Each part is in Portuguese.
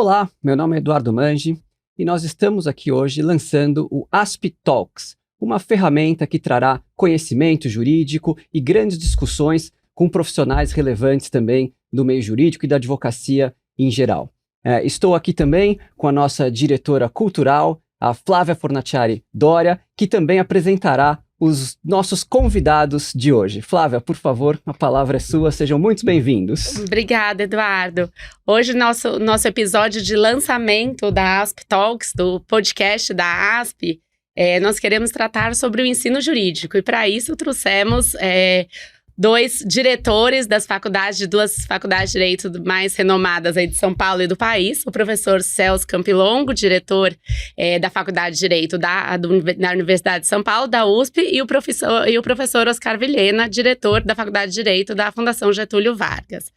Olá, meu nome é Eduardo Mangi e nós estamos aqui hoje lançando o ASP Talks, uma ferramenta que trará conhecimento jurídico e grandes discussões com profissionais relevantes também do meio jurídico e da advocacia em geral. Estou aqui também com a nossa diretora cultural, a Flávia Fornaciari Doria, que também apresentará os nossos convidados de hoje. Flávia, por favor, a palavra é sua, sejam muito bem-vindos. Obrigada, Eduardo. Hoje, nosso episódio de lançamento da ASP Talks, do podcast da ASP, nós queremos tratar sobre o ensino jurídico. E para isso trouxemos dois diretores das faculdades, de duas faculdades de direito mais renomadas aí de São Paulo e do país, o professor Celso Campilongo, diretor da Faculdade de Direito da Universidade de São Paulo, da USP, e o professor Oscar Vilhena, diretor da Faculdade de Direito da Fundação Getúlio Vargas.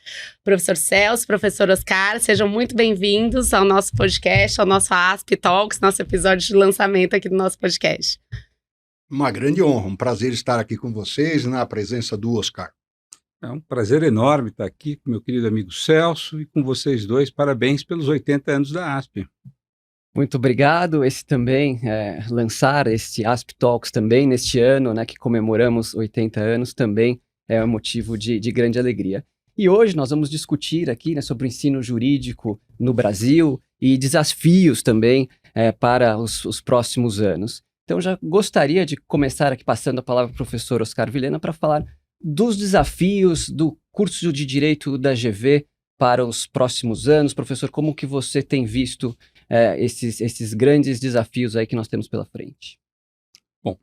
Professor Celso, professor Oscar, sejam muito bem-vindos ao nosso podcast, ao nosso ASP Talks, nosso episódio de lançamento aqui do nosso podcast. Uma grande honra, um prazer estar aqui com vocês na presença do Oscar. É um prazer enorme estar aqui com meu querido amigo Celso e com vocês dois. Parabéns pelos 80 anos da ASP. Muito obrigado. Esse também, lançar este ASP Talks também neste ano, né, que comemoramos 80 anos, também é um motivo de grande alegria. E hoje nós vamos discutir aqui, né, sobre o ensino jurídico no Brasil e desafios também para os próximos anos. Então, já gostaria de começar aqui passando a palavra para o professor Oscar Vilhena para falar dos desafios do curso de Direito da GV para os próximos anos. Professor, como que você tem visto esses grandes desafios aí que nós temos pela frente? Bom,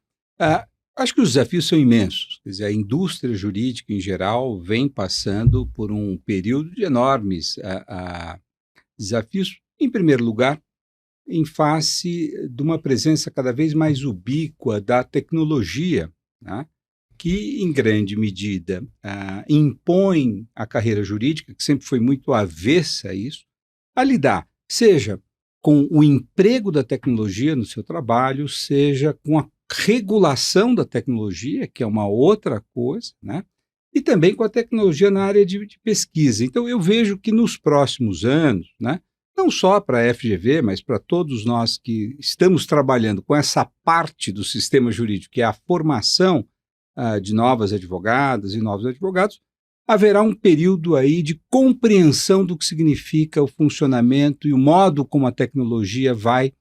acho que os desafios são imensos. Quer dizer, a indústria jurídica em geral vem passando por um período de enormes desafios. Em primeiro lugar, em face de uma presença cada vez mais ubíqua da tecnologia, né, que, em grande medida, impõe a carreira jurídica, que sempre foi muito avessa a isso, a lidar, seja com o emprego da tecnologia no seu trabalho, seja com a regulação da tecnologia, que é uma outra coisa, né, e também com a tecnologia na área de pesquisa. Então, eu vejo que nos próximos anos, né, não só para a FGV, mas para todos nós que estamos trabalhando com essa parte do sistema jurídico, que é a formação de novas advogadas e novos advogados, haverá um período aí de compreensão do que significa o funcionamento e o modo como a tecnologia vai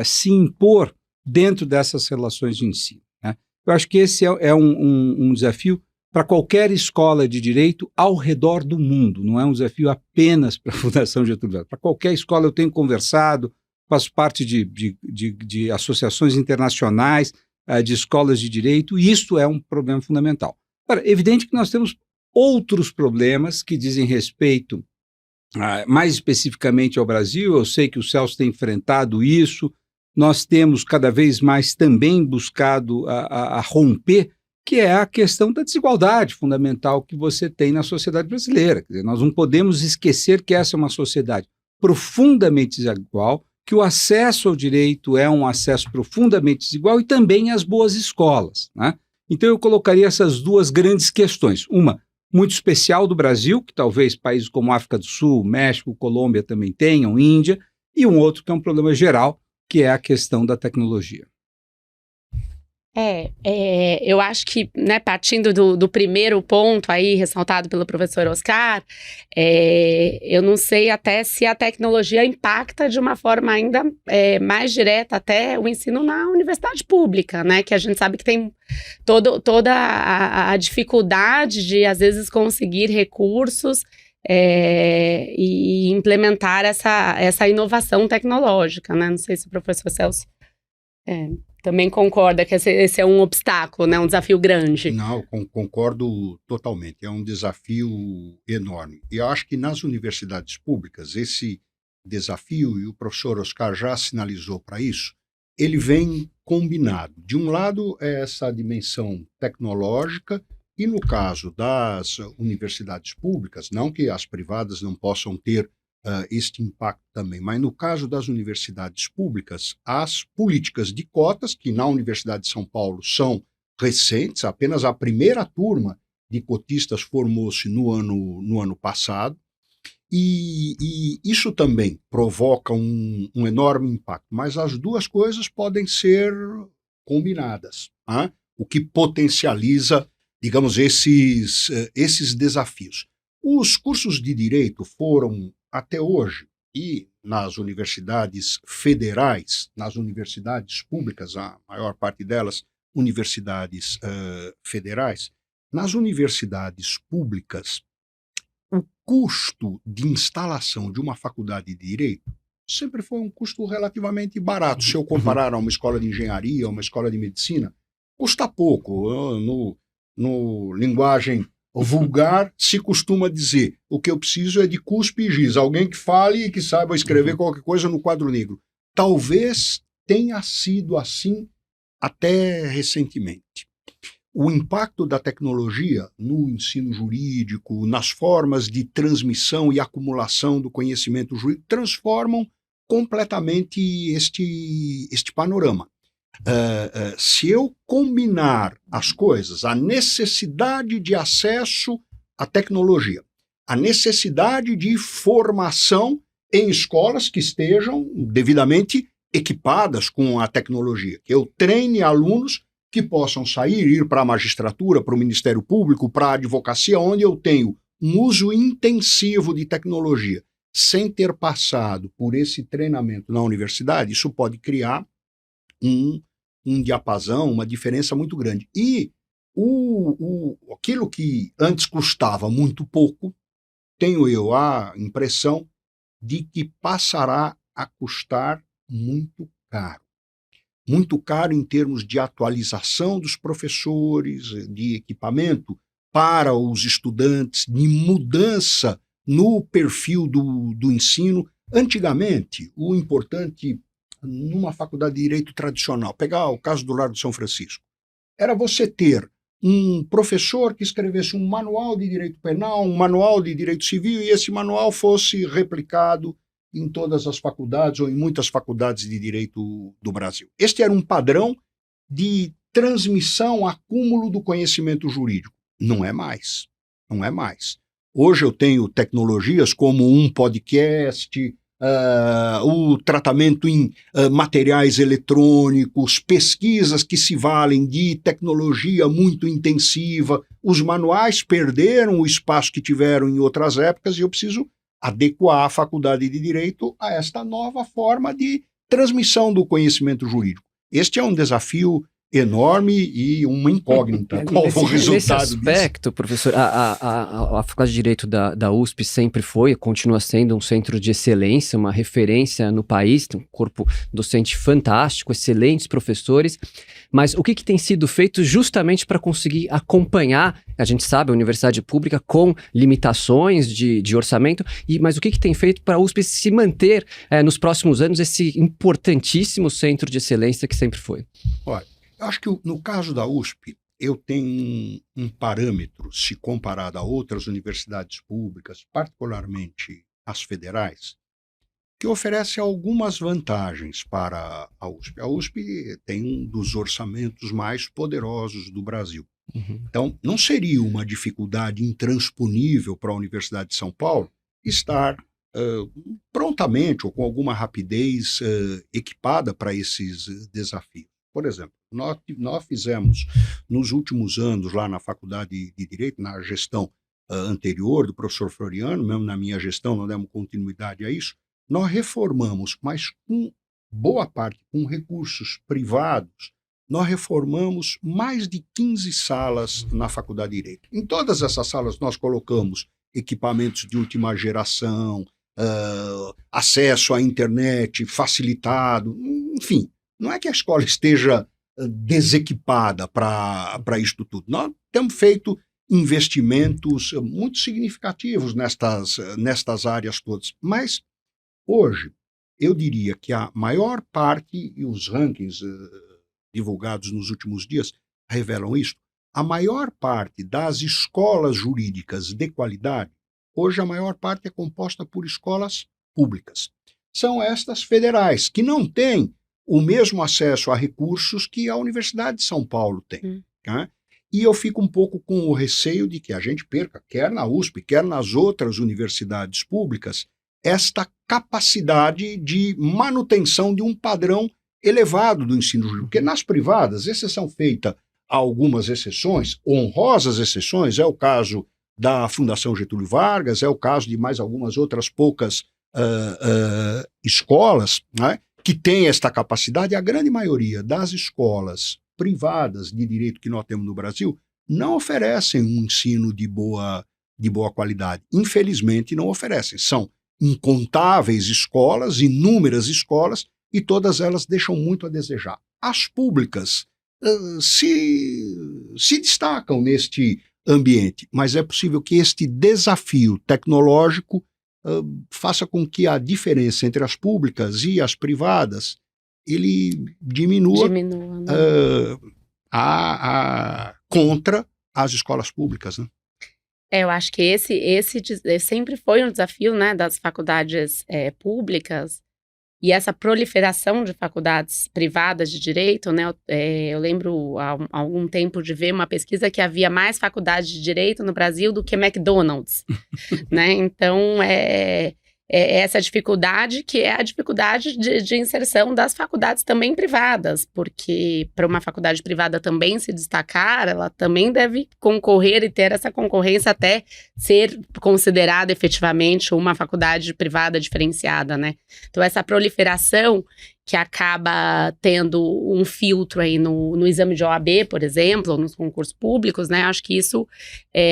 se impor dentro dessas relações de ensino, né? Eu acho que esse é um desafio para qualquer escola de direito ao redor do mundo, não é um desafio apenas para a Fundação Getúlio Vargas. Para qualquer escola eu tenho conversado, faço parte de associações internacionais, de escolas de direito, e isto é um problema fundamental. Agora, é evidente que nós temos outros problemas que dizem respeito mais especificamente ao Brasil. Eu sei que o Celso tem enfrentado isso, nós temos cada vez mais também buscado a romper, que é a questão da desigualdade fundamental que você tem na sociedade brasileira. Quer dizer, nós não podemos esquecer que essa é uma sociedade profundamente desigual, que o acesso ao direito é um acesso profundamente desigual e também as boas escolas, né? Então eu colocaria essas duas grandes questões. Uma muito especial do Brasil, que talvez países como África do Sul, México, Colômbia também tenham, Índia, e um outro que é um problema geral, que é a questão da tecnologia. Eu acho que, né, partindo do primeiro ponto aí, ressaltado pelo professor Oscar, eu não sei até se a tecnologia impacta de uma forma ainda mais direta até o ensino na universidade pública, né, que a gente sabe que tem toda a dificuldade de, às vezes, conseguir recursos e implementar essa inovação tecnológica, né, não sei se o professor Celso também concorda que esse é um obstáculo, né? Um desafio grande. Não, concordo totalmente. É um desafio enorme. E eu acho que nas universidades públicas, esse desafio, e o professor Oscar já sinalizou para isso, ele vem combinado. De um lado, é essa dimensão tecnológica, e no caso das universidades públicas, não que as privadas não possam ter este impacto também. Mas no caso das universidades públicas, as políticas de cotas, que na Universidade de São Paulo são recentes, apenas a primeira turma de cotistas formou-se no ano passado, E isso também provoca um enorme impacto, mas as duas coisas podem ser combinadas, né? O que potencializa, digamos, esses desafios. Os cursos de direito foram, até hoje, e nas universidades federais, nas universidades públicas, a maior parte delas universidades federais, nas universidades públicas, o custo de instalação de uma faculdade de direito sempre foi um custo relativamente barato. Se eu comparar a uma escola de engenharia, a uma escola de medicina, custa pouco. No linguagem vulgar, se costuma dizer: o que eu preciso é de cuspe e giz, alguém que fale e que saiba escrever qualquer coisa no quadro negro. Talvez tenha sido assim até recentemente. O impacto da tecnologia no ensino jurídico, nas formas de transmissão e acumulação do conhecimento jurídico, transformam completamente este panorama. Se eu combinar as coisas, a necessidade de acesso à tecnologia, a necessidade de formação em escolas que estejam devidamente equipadas com a tecnologia, que eu treine alunos que possam sair, ir para a magistratura, para o Ministério Público, para a advocacia, onde eu tenho um uso intensivo de tecnologia, sem ter passado por esse treinamento na universidade, isso pode criar um diapasão, uma diferença muito grande. E aquilo que antes custava muito pouco, tenho eu a impressão de que passará a custar muito caro. Muito caro em termos de atualização dos professores, de equipamento para os estudantes, de mudança no perfil do ensino. Antigamente, o importante numa faculdade de direito tradicional, pegar o caso do Largo de São Francisco, era você ter um professor que escrevesse um manual de direito penal, um manual de direito civil, e esse manual fosse replicado em todas as faculdades ou em muitas faculdades de direito do Brasil. Este era um padrão de transmissão, acúmulo do conhecimento jurídico. Não é mais. Não é mais. Hoje eu tenho tecnologias como um podcast, o tratamento em materiais eletrônicos, pesquisas que se valem de tecnologia muito intensiva. Os manuais perderam o espaço que tiveram em outras épocas e eu preciso adequar a faculdade de direito a esta nova forma de transmissão do conhecimento jurídico. Este é um desafio enorme e uma incógnita. Qual o resultado nesse aspecto, disso? Professor, a Faculdade de Direito da USP sempre foi, continua sendo um centro de excelência, uma referência no país, tem um corpo docente fantástico, excelentes professores, mas o que tem sido feito justamente para conseguir acompanhar, a gente sabe, a universidade pública com limitações de orçamento, mas o que tem feito para a USP se manter nos próximos anos esse importantíssimo centro de excelência que sempre foi? Olha, eu acho que no caso da USP, eu tenho um parâmetro, se comparado a outras universidades públicas, particularmente as federais, que oferece algumas vantagens para a USP. A USP tem um dos orçamentos mais poderosos do Brasil. Uhum. Então, não seria uma dificuldade intransponível para a Universidade de São Paulo estar prontamente ou com alguma rapidez equipada para esses desafios. Por exemplo, nós fizemos nos últimos anos lá na Faculdade de Direito, na gestão anterior do professor Floriano, mesmo na minha gestão, nós demos continuidade a isso, nós reformamos, mas com boa parte, com recursos privados, nós reformamos mais de 15 salas na Faculdade de Direito. Em todas essas salas nós colocamos equipamentos de última geração, acesso à internet facilitado, enfim. Não é que a escola esteja desequipada para isto tudo. Nós temos feito investimentos muito significativos nestas áreas todas. Mas, hoje, eu diria que a maior parte, e os rankings divulgados nos últimos dias revelam isso, a maior parte das escolas jurídicas de qualidade, hoje a maior parte é composta por escolas públicas. São estas federais, que não têm o mesmo acesso a recursos que a Universidade de São Paulo tem. Né? E eu fico um pouco com o receio de que a gente perca, quer na USP, quer nas outras universidades públicas, esta capacidade de manutenção de um padrão elevado do ensino jurídico. Porque nas privadas, exceção feita a algumas exceções, honrosas exceções, é o caso da Fundação Getúlio Vargas, é o caso de mais algumas outras poucas escolas, né, que têm esta capacidade. A grande maioria das escolas privadas de direito que nós temos no Brasil não oferecem um ensino de boa qualidade. Infelizmente, não oferecem. São incontáveis escolas, inúmeras escolas, e todas elas deixam muito a desejar. As públicas se destacam neste ambiente, mas é possível que este desafio tecnológico faça com que a diferença entre as públicas e as privadas ele diminua né? contra as escolas públicas, né? Eu acho que esse sempre foi um desafio, né, das faculdades públicas, e essa proliferação de faculdades privadas de direito, né? Eu lembro há algum tempo de ver uma pesquisa que havia mais faculdades de direito no Brasil do que McDonald's, né? Então, essa dificuldade, que é a dificuldade de inserção das faculdades também privadas, porque para uma faculdade privada também se destacar, ela também deve concorrer e ter essa concorrência até ser considerada efetivamente uma faculdade privada diferenciada, né? Então, essa proliferação que acaba tendo um filtro aí no exame de OAB, por exemplo, ou nos concursos públicos, né? Acho que isso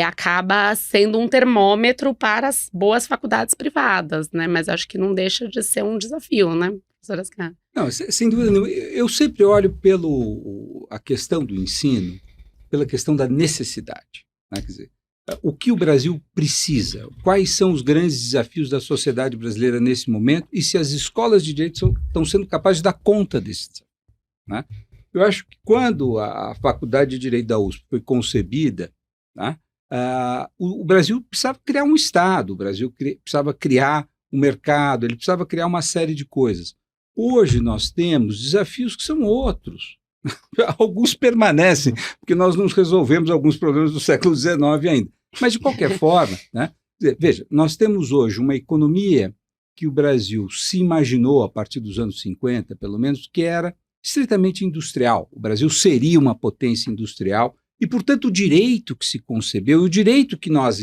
acaba sendo um termômetro para as boas faculdades privadas, né? Mas acho que não deixa de ser um desafio, né, professora Ascar? Não, sem dúvida nenhuma. Eu sempre olho a questão do ensino, pela questão da necessidade, né? Quer dizer, o que o Brasil precisa, quais são os grandes desafios da sociedade brasileira nesse momento e se as escolas de direito estão sendo capazes de dar conta desse desafio, né? Eu acho que quando a Faculdade de Direito da USP foi concebida, né, o Brasil precisava criar um Estado, o Brasil precisava criar um mercado, ele precisava criar uma série de coisas. Hoje nós temos desafios que são outros. Alguns permanecem, porque nós não resolvemos alguns problemas do século XIX ainda. Mas, de qualquer forma, né, veja, nós temos hoje uma economia que o Brasil se imaginou, a partir dos anos 50, pelo menos, que era estritamente industrial. O Brasil seria uma potência industrial e, portanto, o direito que se concebeu, o direito que nós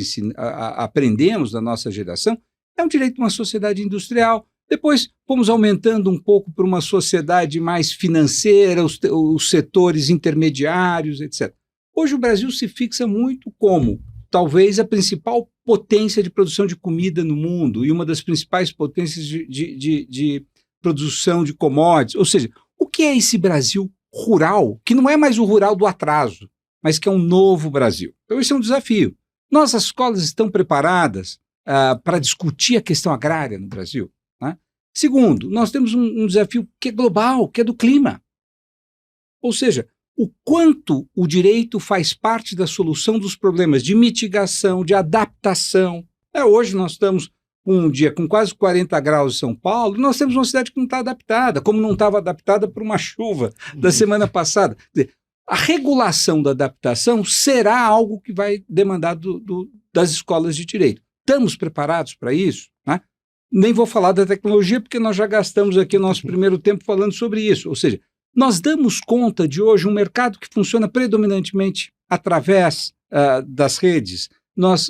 aprendemos da nossa geração, é um direito de uma sociedade industrial. Depois fomos aumentando um pouco para uma sociedade mais financeira, os setores intermediários, etc. Hoje o Brasil se fixa muito como talvez a principal potência de produção de comida no mundo e uma das principais potências de produção de commodities. Ou seja, o que é esse Brasil rural, que não é mais o rural do atraso, mas que é um novo Brasil? Então esse é um desafio. Nossas escolas estão preparadas para discutir a questão agrária no Brasil? Segundo, nós temos um desafio que é global, que é do clima. Ou seja, o quanto o direito faz parte da solução dos problemas de mitigação, de adaptação. Hoje nós estamos um dia com quase 40 graus em São Paulo, nós temos uma cidade que não está adaptada, como não estava adaptada para uma chuva da semana passada. Quer dizer, a regulação da adaptação será algo que vai demandar das escolas de direito. Estamos preparados para isso? Né? Nem vou falar da tecnologia, porque nós já gastamos aqui o nosso primeiro tempo falando sobre isso. Ou seja, nós damos conta de hoje um mercado que funciona predominantemente através das redes.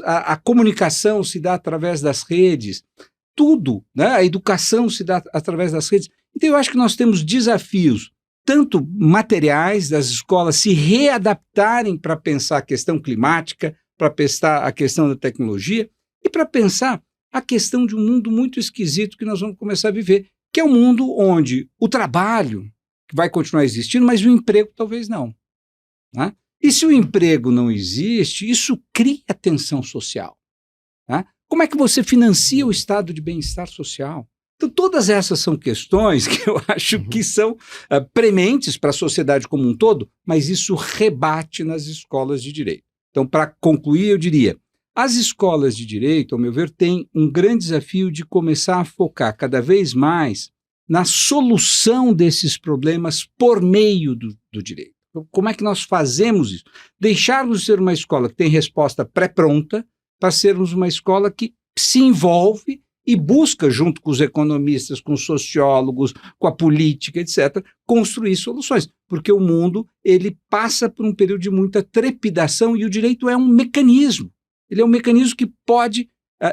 A comunicação se dá através das redes. Tudo, né? A educação se dá através das redes. Então, eu acho que nós temos desafios, tanto materiais, das escolas se readaptarem para pensar a questão climática, para pensar a questão da tecnologia e para pensar a questão de um mundo muito esquisito que nós vamos começar a viver, que é um mundo onde o trabalho vai continuar existindo, mas o emprego talvez não. Né? E se o emprego não existe, isso cria tensão social. Né? Como é que você financia o estado de bem-estar social? Então, todas essas são questões que eu acho que são prementes para a sociedade como um todo, mas isso rebate nas escolas de direito. Então, para concluir, eu diria, as escolas de direito, ao meu ver, têm um grande desafio de começar a focar cada vez mais na solução desses problemas por meio do direito. Como é que nós fazemos isso? Deixarmos de ser uma escola que tem resposta pré-pronta para sermos uma escola que se envolve e busca, junto com os economistas, com os sociólogos, com a política, etc., construir soluções. Porque o mundo ele passa por um período de muita trepidação e o direito é um mecanismo. Ele é um mecanismo que pode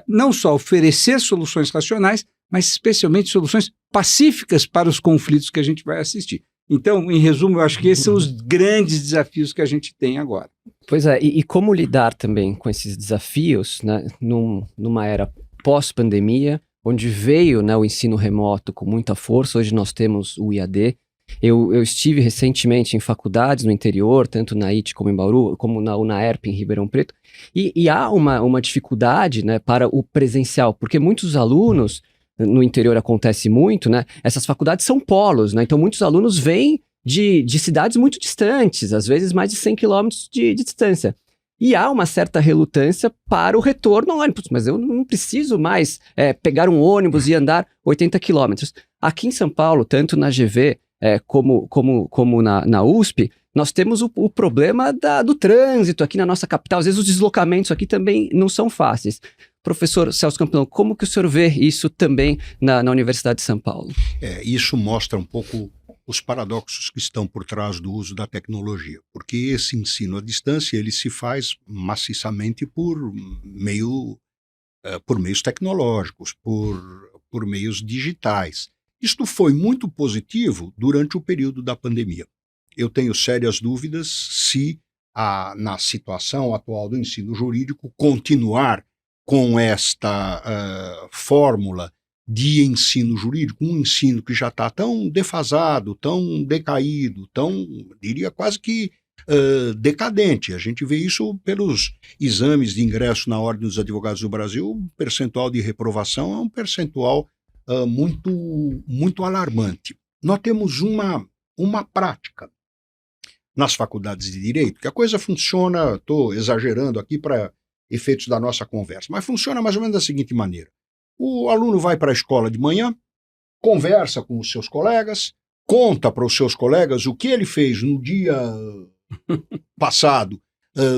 não só oferecer soluções racionais, mas especialmente soluções pacíficas para os conflitos que a gente vai assistir. Então, em resumo, eu acho que esses são os grandes desafios que a gente tem agora. Pois é, e como lidar também com esses desafios, né, numa era pós-pandemia, onde veio, né, o ensino remoto com muita força. Hoje nós temos o IAD. Eu estive recentemente em faculdades no interior, tanto na IT como em Bauru, como na UNAERP em Ribeirão Preto, e há uma dificuldade, né, para o presencial, porque muitos alunos, no interior acontece muito, né, essas faculdades são polos, né, então muitos alunos vêm de cidades muito distantes, às vezes mais de 100 quilômetros de distância. E há uma certa relutância para o retorno ao ônibus, mas eu não preciso mais pegar um ônibus e andar 80 quilômetros. Aqui em São Paulo, tanto na GV como na USP, nós temos o problema do trânsito aqui na nossa capital. Às vezes os deslocamentos aqui também não são fáceis. Professor Celso Campilão, como que o senhor vê isso também na Universidade de São Paulo? Isso mostra um pouco os paradoxos que estão por trás do uso da tecnologia, porque esse ensino à distância ele se faz maciçamente por meios tecnológicos, por meios digitais. Isto foi muito positivo durante o período da pandemia. Eu tenho sérias dúvidas se, na situação atual do ensino jurídico, continuar com esta fórmula de ensino jurídico, um ensino que já está tão defasado, tão decaído, diria quase que decadente. A gente vê isso pelos exames de ingresso na Ordem dos Advogados do Brasil. O percentual de reprovação é um percentual muito alarmante. Nós temos uma prática nas faculdades de Direito, que a coisa funciona, estou exagerando aqui para efeitos da nossa conversa, mas funciona mais ou menos da seguinte maneira. O aluno vai para a escola de manhã, conversa com os seus colegas, conta para os seus colegas o que ele fez no dia passado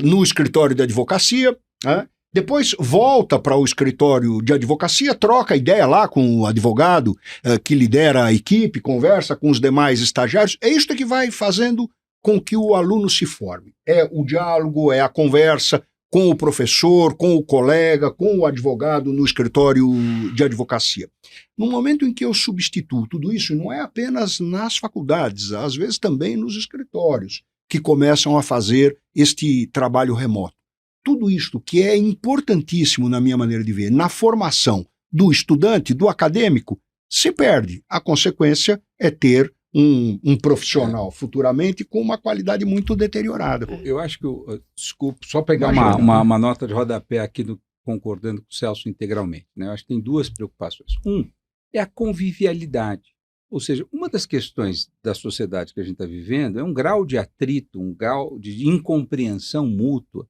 no escritório de advocacia, né? Depois volta para o escritório de advocacia, troca ideia lá com o advogado que lidera a equipe, conversa com os demais estagiários. É isto que vai fazendo com que o aluno se forme. É o diálogo, é a conversa com o professor, com o colega, com o advogado no escritório de advocacia. No momento em que eu substituo tudo isso, não é apenas nas faculdades, às vezes também nos escritórios, que começam a fazer este trabalho remoto. Tudo isto que é importantíssimo na minha maneira de ver, na formação do estudante, do acadêmico, se perde. A consequência é ter um profissional futuramente com uma qualidade muito deteriorada. Eu acho que, desculpa, só pegar uma nota de rodapé aqui, concordando com o Celso integralmente, né? Eu acho que tem duas preocupações. É a convivialidade. Ou seja, uma das questões da sociedade que a gente está vivendo é um grau de atrito, um grau de incompreensão mútua,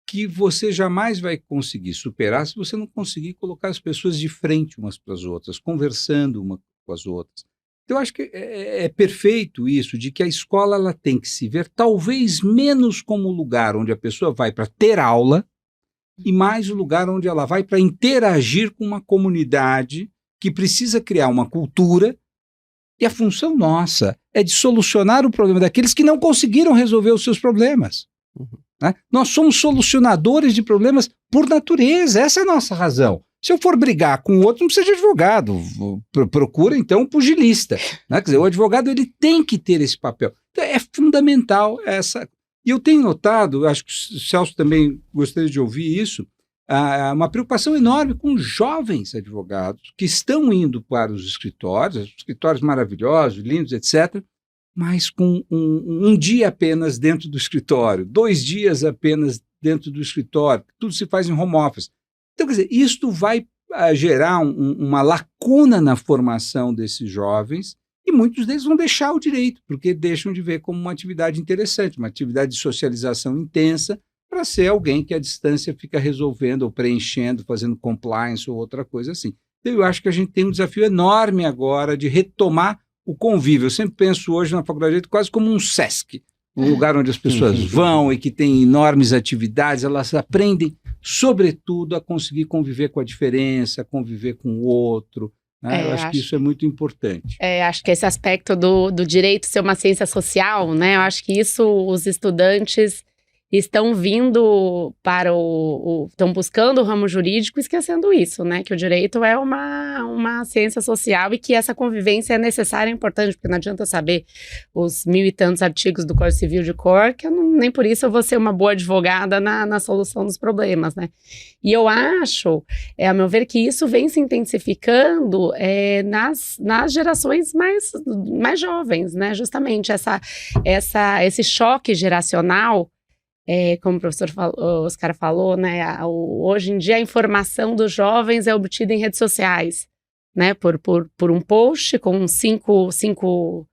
que você jamais vai conseguir superar se você não conseguir colocar as pessoas de frente umas para as outras, conversando umas com as outras. Então, eu acho que é perfeito isso, de que a escola ela tem que se ver talvez menos como o lugar onde a pessoa vai para ter aula e mais o lugar onde ela vai para interagir com uma comunidade que precisa criar uma cultura, e a função nossa é de solucionar o problema daqueles que não conseguiram resolver os seus problemas. Né? Nós somos solucionadores de problemas por natureza, essa é a nossa razão. Se eu for brigar com o outro, não precisa de advogado, procura então um pugilista. Né? Quer dizer, o advogado ele tem que ter esse papel. Então, é fundamental essa. E eu tenho notado, acho que o Celso também gostaria de ouvir isso, uma preocupação enorme com jovens advogados que estão indo para os escritórios maravilhosos, lindos, etc., mas com um dia apenas dentro do escritório, 2 dias apenas dentro do escritório, tudo se faz em home office. Então, quer dizer, isto vai gerar uma lacuna na formação desses jovens e muitos deles vão deixar o direito, porque deixam de ver como uma atividade interessante, uma atividade de socialização intensa, para ser alguém que à distância fica resolvendo ou preenchendo, fazendo compliance ou outra coisa assim. Então, eu acho que a gente tem um desafio enorme agora de retomar o convívio. Eu sempre penso hoje na Faculdade de Direito quase como um SESC, um lugar onde as pessoas vão e que tem enormes atividades, elas aprendem, sobretudo, a conseguir conviver com a diferença, conviver com o outro. Né? Eu acho que isso é muito importante. Acho que esse aspecto do direito ser uma ciência social, né? Eu acho que isso os estudantes estão vindo para estão buscando o ramo jurídico, esquecendo isso, né? Que o direito é uma ciência social e que essa convivência é necessária e importante, porque não adianta saber os 1000 e tantos artigos do Código Civil de cor, que nem por isso eu vou ser uma boa advogada na solução dos problemas, né? E eu acho, a meu ver, que isso vem se intensificando nas gerações mais jovens, né? Justamente esse choque geracional. Como o professor Oscar falou, né, hoje em dia a informação dos jovens é obtida em redes sociais, né, por um post com cinco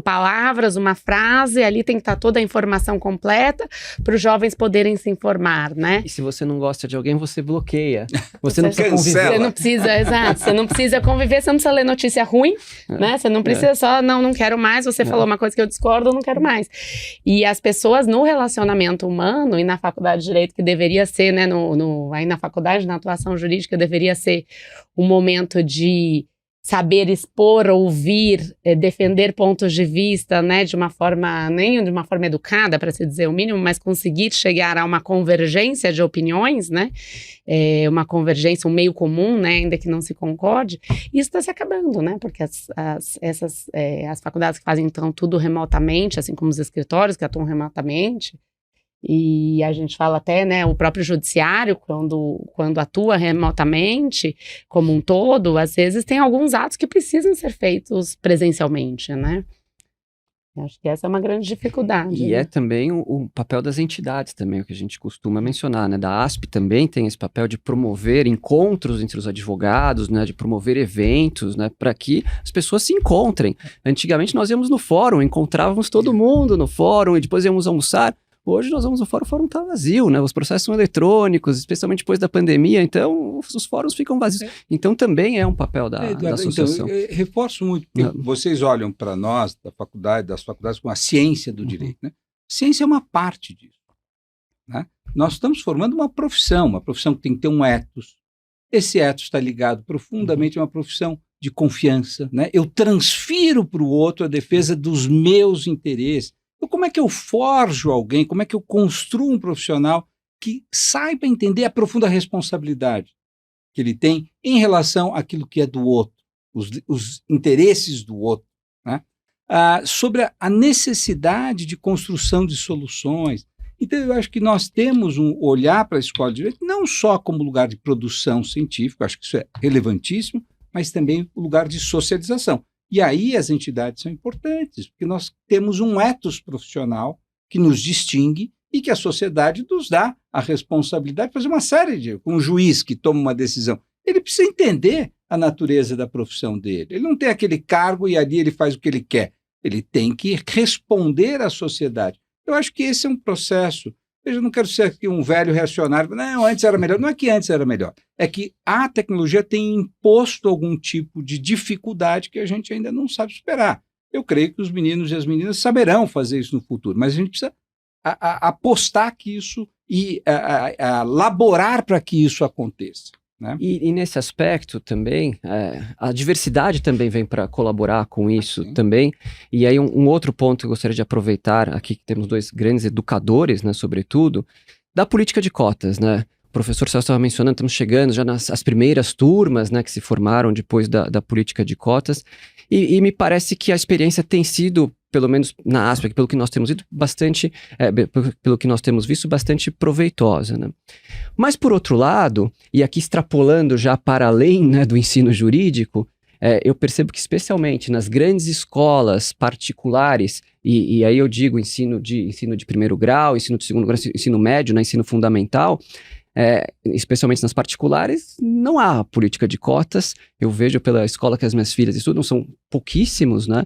palavras, uma frase, ali tem que estar toda a informação completa para os jovens poderem se informar, né? E se você não gosta de alguém, você bloqueia. Você não precisa conviver. Você não precisa, exato, você não precisa conviver, você não precisa ler notícia ruim, né? Você não precisa só, não quero mais, você falou uma coisa que eu discordo, eu não quero mais. E as pessoas no relacionamento humano e na faculdade de Direito, que deveria ser, né, aí na faculdade, na atuação jurídica, deveria ser um momento de saber expor, ouvir, defender pontos de vista, né, de uma forma, nem de uma forma educada, para se dizer o mínimo, mas conseguir chegar a uma convergência de opiniões, né, uma convergência, um meio comum, né, ainda que não se concorde, isso está se acabando, né, porque as faculdades que fazem, então, tudo remotamente, assim como os escritórios que atuam remotamente, e a gente fala até, né, o próprio judiciário, quando atua remotamente, como um todo, às vezes tem alguns atos que precisam ser feitos presencialmente, né? Acho que essa é uma grande dificuldade. E né? é também o papel das entidades também, o que a gente costuma mencionar, né? Da ASP também tem esse papel de promover encontros entre os advogados, né? De promover eventos, né? Para que as pessoas se encontrem. Antigamente nós íamos no fórum, encontrávamos todo mundo no fórum e depois íamos almoçar. Hoje nós vamos no fórum, o fórum está vazio, né? Os processos são eletrônicos, especialmente depois da pandemia, então os fóruns ficam vazios. Então também é um papel da associação. Então, eu reforço muito, porque vocês olham para nós, das faculdades, com a ciência do direito, né? Ciência é uma parte disso. Né? Nós estamos formando uma profissão que tem que ter um ethos. Esse ethos está ligado profundamente a uma profissão de confiança. Né? Eu transfiro para o outro a defesa dos meus interesses. Então, como é que eu forjo alguém, como é que eu construo um profissional que saiba entender a profunda responsabilidade que ele tem em relação àquilo que é do outro, os interesses do outro, né? Sobre a necessidade de construção de soluções. Então, eu acho que nós temos um olhar para a escola de direito não só como lugar de produção científica, acho que isso é relevantíssimo, mas também o lugar de socialização. E aí as entidades são importantes, porque nós temos um ethos profissional que nos distingue e que a sociedade nos dá a responsabilidade de fazer uma série de... Um juiz que toma uma decisão, ele precisa entender a natureza da profissão dele. Ele não tem aquele cargo e ali ele faz o que ele quer. Ele tem que responder à sociedade. Eu acho que esse é um processo... Eu não quero ser aqui um velho reacionário, não, antes era melhor. Não é que antes era melhor, é que a tecnologia tem imposto algum tipo de dificuldade que a gente ainda não sabe superar. Eu creio que os meninos e as meninas saberão fazer isso no futuro, mas a gente precisa apostar que isso e laborar para que isso aconteça. Né? E nesse aspecto também, a diversidade também vem para colaborar com isso também. E aí um outro ponto que eu gostaria de aproveitar, aqui que temos dois grandes educadores, né, sobretudo, da política de cotas, né? O professor Celso estava mencionando, estamos chegando já nas primeiras turmas, né, que se formaram depois da política de cotas, e me parece que a experiência tem sido, pelo menos na ASP, pelo que nós temos visto, bastante proveitosa, né? Mas, por outro lado, e aqui extrapolando já para além, né, do ensino jurídico, eu percebo que, especialmente nas grandes escolas particulares, e aí eu digo ensino de primeiro grau, ensino de segundo grau, ensino médio, né, ensino fundamental, especialmente nas particulares, não há política de cotas. Eu vejo pela escola que as minhas filhas estudam, são pouquíssimos, né,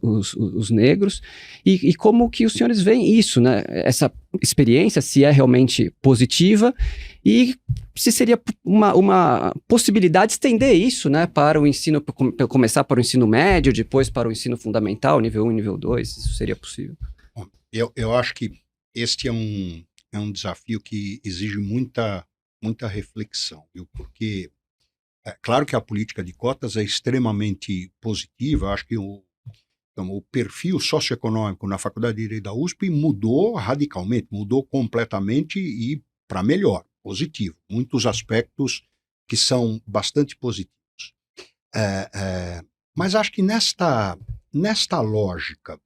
os negros, e como que os senhores veem isso, né, essa experiência, se é realmente positiva, e se seria uma possibilidade de estender isso, né, para o ensino, começar para o ensino médio, depois para o ensino fundamental, nível 1 e nível 2, isso seria possível? Bom, Eu acho que este é um desafio que exige muita reflexão, viu? Porque é claro que a política de cotas é extremamente positiva. Eu acho que o perfil socioeconômico na Faculdade de Direito da USP mudou radicalmente, mudou completamente e para melhor, positivo. Muitos aspectos que são bastante positivos. Mas acho que nesta lógica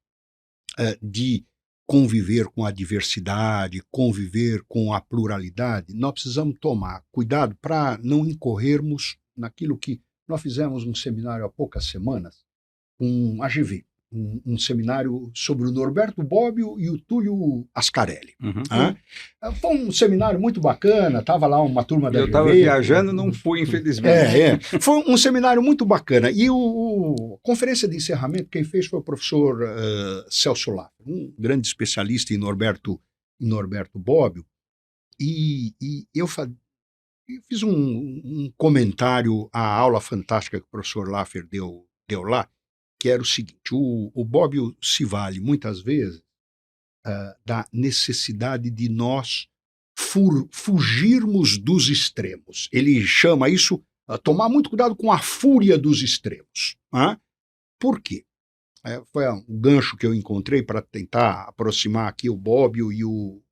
de conviver com a diversidade, conviver com a pluralidade, nós precisamos tomar cuidado para não incorrermos naquilo que nós fizemos um seminário há poucas semanas, com a GV, um seminário sobre o Norberto Bobbio e o Túlio Ascarelli. Foi um seminário muito bacana, estava lá uma turma da GV. Eu estava viajando, não fui, infelizmente. Foi um seminário muito bacana. E a conferência de encerramento, quem fez foi o professor Celso Laffer, um grande especialista em Norberto Bobbio. E eu fiz um comentário à aula fantástica que o professor Laffer deu lá, que era o seguinte: o Bobbio se vale muitas vezes da necessidade de nós fugirmos dos extremos. Ele chama isso tomar muito cuidado com a fúria dos extremos. Por quê? Foi um gancho que eu encontrei para tentar aproximar aqui o Bobbio e o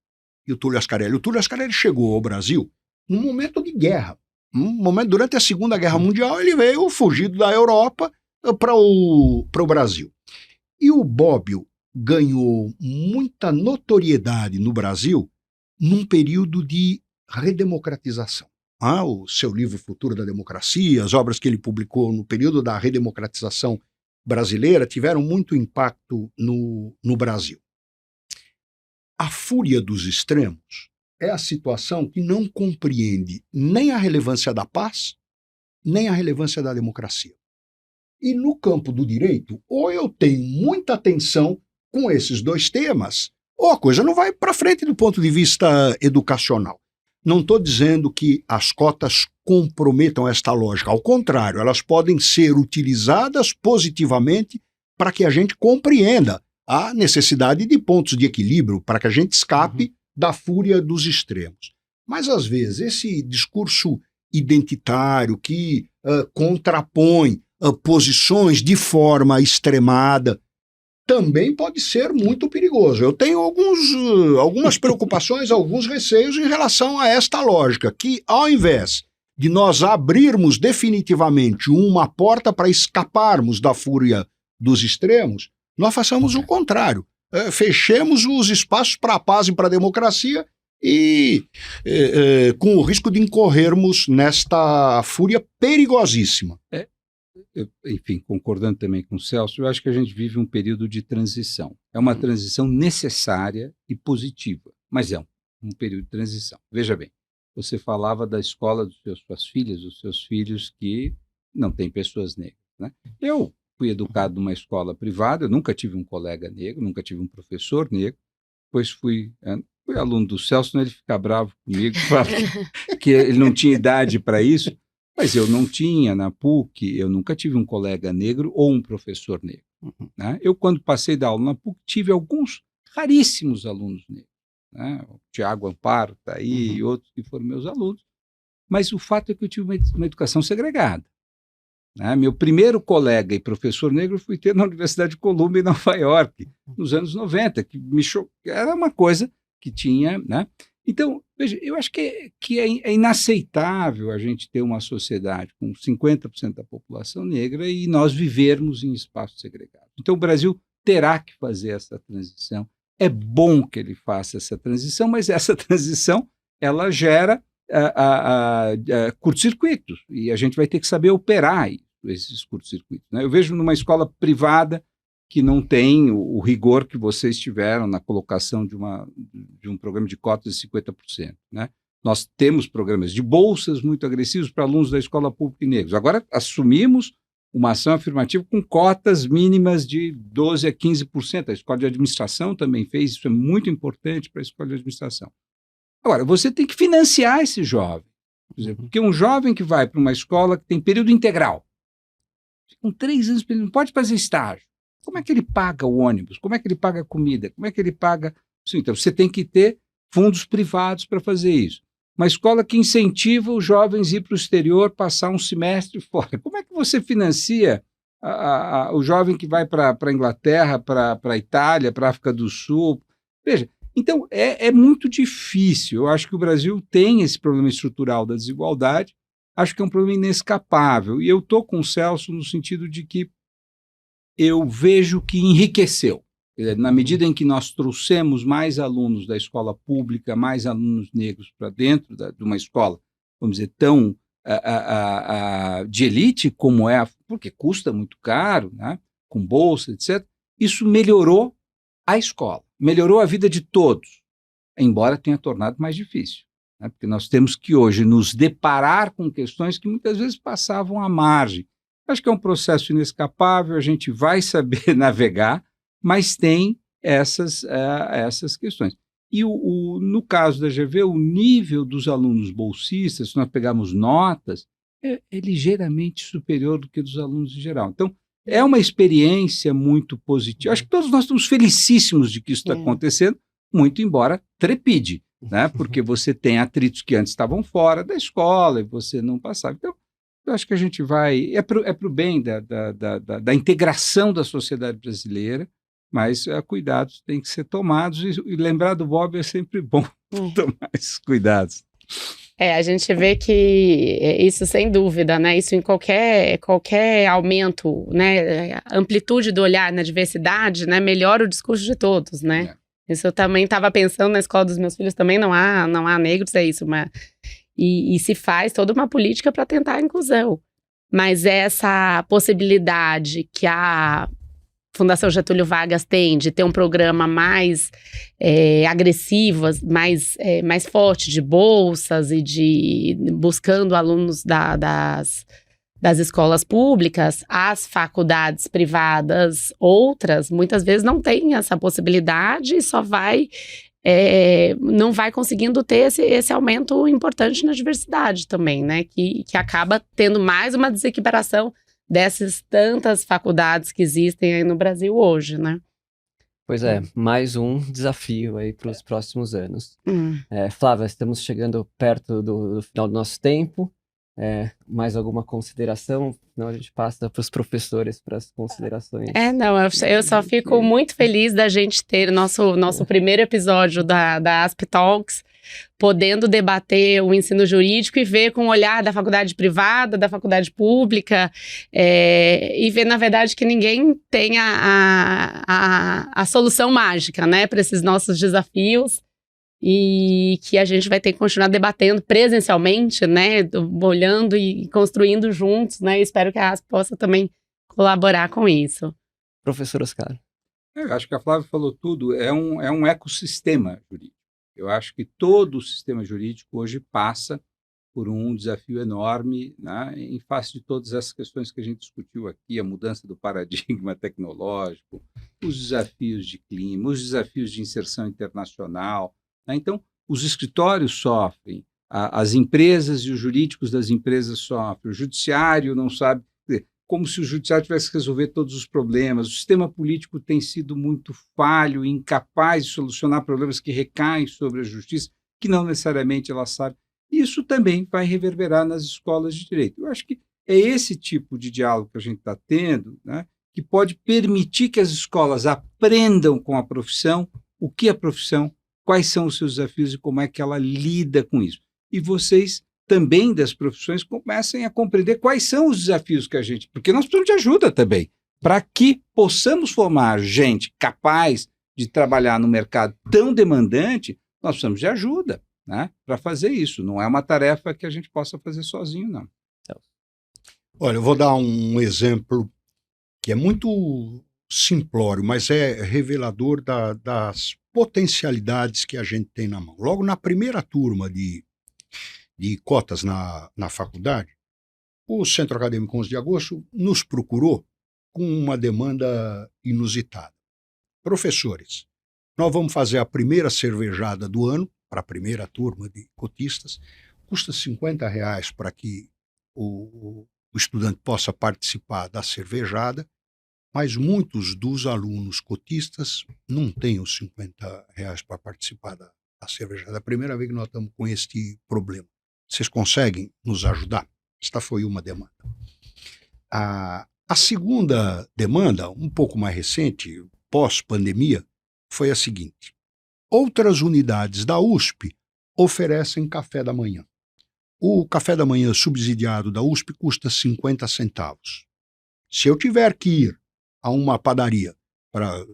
Túlio Ascarelli. O Túlio Ascarelli chegou ao Brasil num momento de guerra. Durante a Segunda Guerra Mundial, ele veio fugido da Europa para o Brasil. E o Bobbio ganhou muita notoriedade no Brasil num período de redemocratização. O seu livro Futuro da Democracia, as obras que ele publicou no período da redemocratização brasileira tiveram muito impacto no Brasil. A fúria dos extremos é a situação que não compreende nem a relevância da paz, nem a relevância da democracia. E no campo do direito, ou eu tenho muita atenção com esses dois temas, ou a coisa não vai para frente do ponto de vista educacional. Não estou dizendo que as cotas comprometam esta lógica. Ao contrário, elas podem ser utilizadas positivamente para que a gente compreenda a necessidade de pontos de equilíbrio, para que a gente escape da fúria dos extremos. Mas, às vezes, esse discurso identitário que contrapõe posições de forma extremada também pode ser muito perigoso. Eu tenho algumas preocupações, alguns receios em relação a esta lógica, que ao invés de nós abrirmos definitivamente uma porta para escaparmos da fúria dos extremos, nós façamos o contrário. Fechemos os espaços para a paz e para a democracia e com o risco de incorrermos nesta fúria perigosíssima. Enfim, concordando também com o Celso, eu acho que a gente vive um período de transição. É uma transição necessária e positiva, mas é um período de transição. Veja bem, você falava da escola dos suas filhas, dos seus filhos que não têm pessoas negras, né? Eu fui educado numa escola privada, eu nunca tive um colega negro, nunca tive um professor negro, depois fui aluno do Celso, senão ele fica bravo comigo, que ele não tinha idade para isso. Mas eu não tinha, na PUC, eu nunca tive um colega negro ou um professor negro. Né? Eu, quando passei da aula na PUC, tive alguns raríssimos alunos negros. Né? O Tiago Amparo está aí e outros que foram meus alunos. Mas o fato é que eu tive uma educação segregada. Né? Meu primeiro colega e professor negro eu fui ter na Universidade de Columbia, em Nova York, nos anos 90, que era uma coisa que tinha... Né? Então, veja, eu acho que é inaceitável a gente ter uma sociedade com 50% da população negra e nós vivermos em espaços segregados. Então, o Brasil terá que fazer essa transição. É bom que ele faça essa transição, mas essa transição ela gera curto-circuitos e a gente vai ter que saber operar esses curto-circuitos. Né? Eu vejo numa escola privada que não tem o rigor que vocês tiveram na colocação de um programa de cotas de 50%. Né? Nós temos programas de bolsas muito agressivos para alunos da escola pública e negros. Agora, assumimos uma ação afirmativa com cotas mínimas de 12% a 15%. A escola de administração também fez, isso é muito importante para a escola de administração. Agora, você tem que financiar esse jovem. Por exemplo, porque um jovem que vai para uma escola que tem período integral, com 3 anos, ele não pode fazer estágio. como é que ele paga o ônibus? Como é que ele paga a comida? Como é que ele paga... Então, você tem que ter fundos privados para fazer isso. Uma escola que incentiva os jovens a ir para o exterior, passar um semestre fora. Como é que você financia o jovem que vai para a Inglaterra, para a Itália, para a África do Sul? Veja, então é muito difícil. Eu acho que o Brasil tem esse problema estrutural da desigualdade, acho que é um problema inescapável. E eu estou com o Celso no sentido de que eu vejo que enriqueceu. Na medida em que nós trouxemos mais alunos da escola pública, mais alunos negros para dentro de uma escola, vamos dizer, tão de elite como é, porque custa muito caro, né, com bolsa, etc., isso melhorou a escola, melhorou a vida de todos, embora tenha tornado mais difícil, né, porque nós temos que hoje nos deparar com questões que muitas vezes passavam à margem. Acho que é um processo inescapável, a gente vai saber navegar, mas tem essas questões. E no caso da GV, o nível dos alunos bolsistas, se nós pegarmos notas, é ligeiramente superior do que dos alunos em geral. Então, é uma experiência muito positiva. Acho que todos nós estamos felicíssimos de que isso está acontecendo, muito embora trepide, né? Porque você tem atritos que antes estavam fora da escola e você não passava. Então, eu acho que a gente vai... É para o bem da integração da sociedade brasileira, mas cuidados têm que ser tomados e lembrar do Bob é sempre bom tomar esses cuidados. A gente vê que isso sem dúvida, né? Isso em qualquer aumento, né? Amplitude do olhar na diversidade, né? Melhora o discurso de todos, né? Isso eu também estava pensando na escola dos meus filhos, também não há negros, é isso, mas e se faz toda uma política para tentar a inclusão. Mas essa possibilidade que a Fundação Getúlio Vargas tem de ter um programa mais agressivo, mais forte de bolsas e de buscando alunos das escolas públicas, as faculdades privadas, outras, muitas vezes não têm essa possibilidade e só não vai conseguindo ter esse aumento importante na diversidade também, né? Que acaba tendo mais uma desequiparação dessas tantas faculdades que existem aí no Brasil hoje, né? Pois é, mais um desafio aí para os próximos anos. Flávia, estamos chegando perto do final do nosso tempo. Mais alguma consideração? Senão a gente passa para os professores para as considerações. Eu só fico muito feliz da gente ter nosso primeiro episódio da ASP Talks, podendo debater o ensino jurídico e ver com o olhar da faculdade privada, da faculdade pública, e ver, na verdade, que ninguém tem a solução mágica, né, para esses nossos desafios, e que a gente vai ter que continuar debatendo presencialmente, né, olhando e construindo juntos, né, e espero que a ASP possa também colaborar com isso. Professor Oscar. Eu acho que a Flávia falou tudo, é um ecossistema jurídico. Eu acho que todo o sistema jurídico hoje passa por um desafio enorme, né, em face de todas essas questões que a gente discutiu aqui, a mudança do paradigma tecnológico, os desafios de clima, os desafios de inserção internacional, né? Então, os escritórios sofrem, as empresas e os jurídicos das empresas sofrem, o judiciário não sabe, como se o judiciário tivesse que resolver todos os problemas, o sistema político tem sido muito falho, incapaz de solucionar problemas que recaem sobre a justiça, que não necessariamente ela sabe. Isso também vai reverberar nas escolas de direito. Eu acho que é esse tipo de diálogo que a gente está tendo, né, que pode permitir que as escolas aprendam com a profissão, o que é a profissão, quais são os seus desafios e como é que ela lida com isso. E vocês também das profissões comecem a compreender quais são os desafios que a gente... Porque nós precisamos de ajuda também, para que possamos formar gente capaz de trabalhar no mercado tão demandante, nós precisamos de ajuda, né, para fazer isso. Não é uma tarefa que a gente possa fazer sozinho, não. Olha, eu vou dar um exemplo que é muito simplório, mas é revelador das potencialidades que a gente tem na mão. Logo na primeira turma de cotas na faculdade, o Centro Acadêmico 11 de Agosto nos procurou com uma demanda inusitada. Professores, nós vamos fazer a primeira cervejada do ano, para a primeira turma de cotistas, custa R$50 para que o estudante possa participar da cervejada, mas muitos dos alunos cotistas não têm os R$ 50 para participar da cervejada. É a primeira vez que nós estamos com este problema. Vocês conseguem nos ajudar? Esta foi uma demanda. A segunda demanda, um pouco mais recente, pós-pandemia, foi a seguinte. Outras unidades da USP oferecem café da manhã. O café da manhã subsidiado da USP custa 50 centavos. Se eu tiver que ir a uma padaria para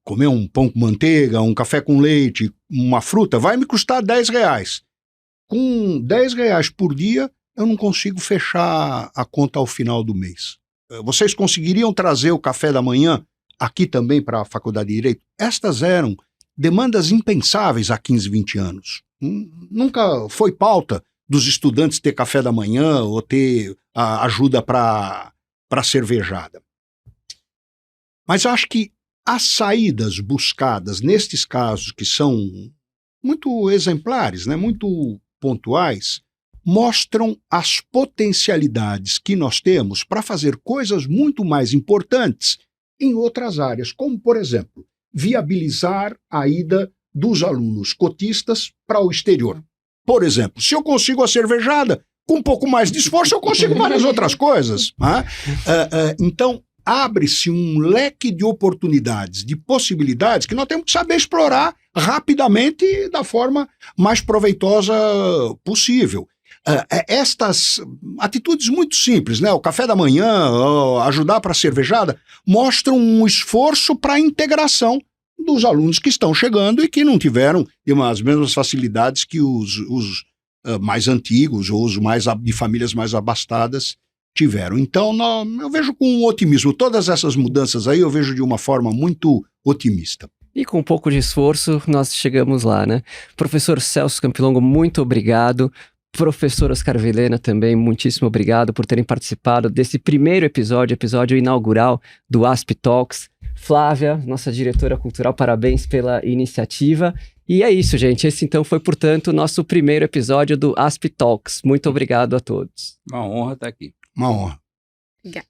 comer um pão com manteiga, um café com leite, uma fruta, vai me custar R$10. Com R$10 por dia, eu não consigo fechar a conta ao final do mês. Vocês conseguiriam trazer o café da manhã aqui também para a Faculdade de Direito? Estas eram demandas impensáveis há 15, 20 anos. Nunca foi pauta dos estudantes ter café da manhã ou ter ajuda para cervejada. Mas acho que as saídas buscadas nestes casos, que são muito exemplares, né, muito pontuais, mostram as potencialidades que nós temos para fazer coisas muito mais importantes em outras áreas, como, por exemplo, viabilizar a ida dos alunos cotistas para o exterior. Por exemplo, se eu consigo a cervejada, com um pouco mais de esforço eu consigo várias outras coisas. Né? Então, abre-se um leque de oportunidades, de possibilidades que nós temos que saber explorar rapidamente e da forma mais proveitosa possível. Estas atitudes muito simples, né? O café da manhã, ajudar para a cervejada, mostram um esforço para a integração dos alunos que estão chegando e que não tiveram as mesmas facilidades que os mais antigos ou os de famílias mais abastadas tiveram. Então, eu vejo com otimismo. Todas essas mudanças aí eu vejo de uma forma muito otimista. E com um pouco de esforço, nós chegamos lá, né? Professor Celso Campilongo, muito obrigado. Professor Oscar Vilhena também, muitíssimo obrigado por terem participado desse primeiro episódio inaugural do ASP Talks. Flávia, nossa diretora cultural, parabéns pela iniciativa. E é isso, gente. Esse então foi, portanto, o nosso primeiro episódio do ASP Talks. Muito obrigado a todos. Uma honra estar aqui. Uma honra. Obrigada.